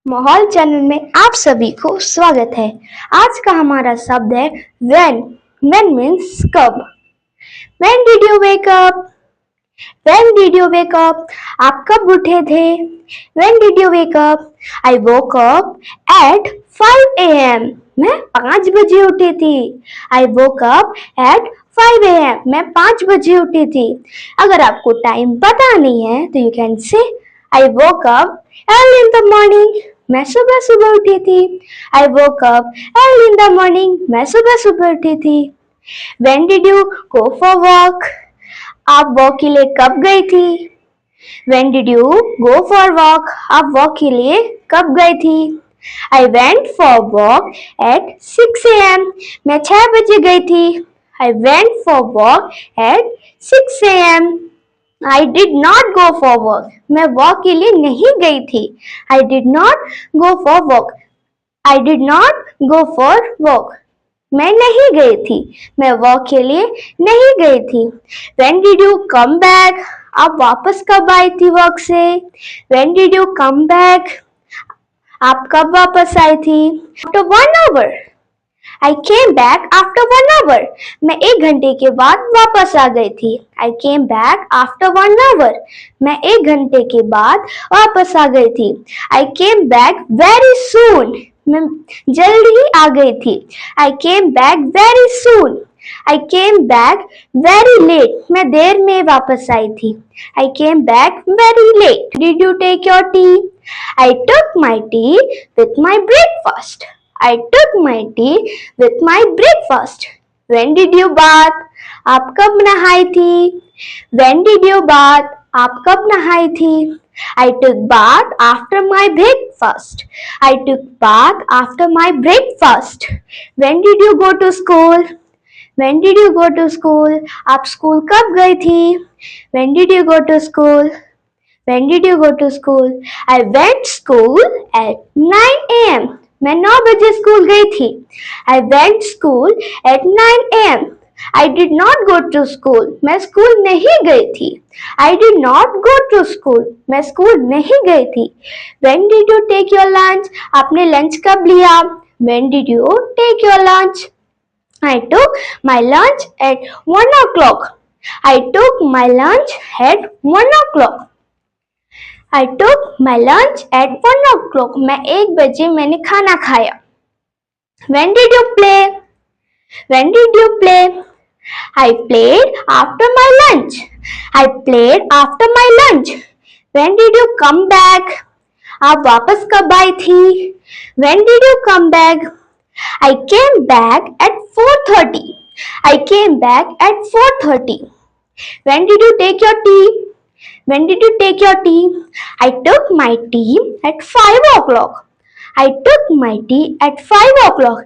माहौल चैनल में आप सभी को स्वागत है। आज का हमारा शब्द है when। when means कब। when did you wake up? when did you wake up? आप कब उठे थे? when did you wake up? I woke up at 5 a.m. मैं 5 बजे उठी थी। I woke up at 5 a.m. मैं 5 बजे उठी थी। अगर आपको टाइम पता नहीं है तो you can say I woke up early in the morning। मैं सुबह सुबह उठी थी। I woke up early in the morning। मैं सुबह सुबह उठी थी। When did you go for walk? आप वॉक के लिए कब गई थी? When did you go for walk? आप वॉक के लिए कब गई थी? I went for walk at 6 a.m. मैं 6 बजे गई थी। I went for walk at 6 a.m. I did not go for walk। मैं वॉक के लिए नहीं गई थी। I did not go for walk। I did not go for walk। मैं नहीं गई थी। मैं वॉक के लिए नहीं गई थी। When did you come back? आप वापस कब आई थी वॉक से? When did you come back? आप कब वापस आई थी? After 1 hour। I came back after 1 hour। मैं 1 घंटे के बाद वापस आ गई थी। I came back after 1 hour। मैं 1 घंटे के बाद वापस आ गई थी। I came back very soon। मैं जल्दी ही आ गई थी। I came back very soon। I came back very late। मैं देर में वापस आई थी। I came back very late। Did you take your tea? I took my tea with my breakfast। I took my tea with my breakfast। When did you bath? आप कब नहाई थी? When did you bath? आप कब नहाई थी? I took bath after my breakfast। I took bath after my breakfast। When did you go to school? When did you go to school? आप school कब गई थी? When did you go to school? When did you go to school? I went school at 9 a.m. मैं 9 बजे school गई थी। I went school at 9 a.m. I did not go to school। मैं school नहीं गई थी। I did not go to school। मैं school नहीं गई थी। When did you take your lunch? आपने लंच कब लिया? When did you take your lunch? I took my lunch at 1 o'clock। I took my lunch at 1 o'clock। I took my lunch at 1 o'clock। मैं 1 बजे मैंने खाना खाया। When did you play? When did you play? I played after my lunch। I played after my lunch। When did you come back? आप वापस कब आई थी? When did you come back? I came back at 4:30। I came back at 4:30। When did you take your tea? When did you take your tea? I took my tea at 5 o'clock। I took my tea at 5 o'clock।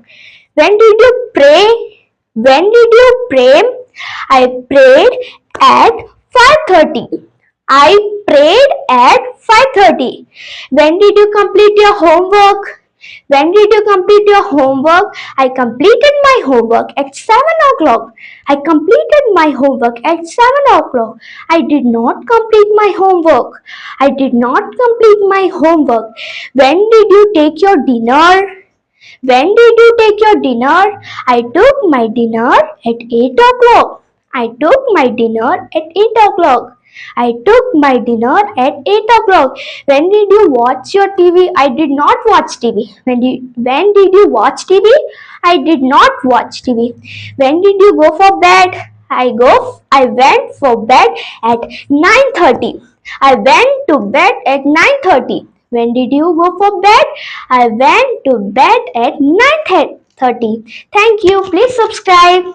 When did you pray? When did you pray? I prayed at 5:30। I prayed at 5:30। When did you complete your homework? When did you complete your homework? I completed my homework at 7 o'clock। I completed my homework at 7 o'clock। I did not complete my homework। I did not complete my homework। When did you take your dinner? When did you take your dinner? I took my dinner at 8 o'clock। I took my dinner at 8 o'clock। I took my dinner at 8 o'clock। When did you watch your TV? I did not watch TV। When did you watch TV? I did not watch TV। When did you go for bed? I went for bed at 9:30। I went to bed at 9:30। When did you go for bed? I went to bed at 9:30। Thank you. Please subscribe.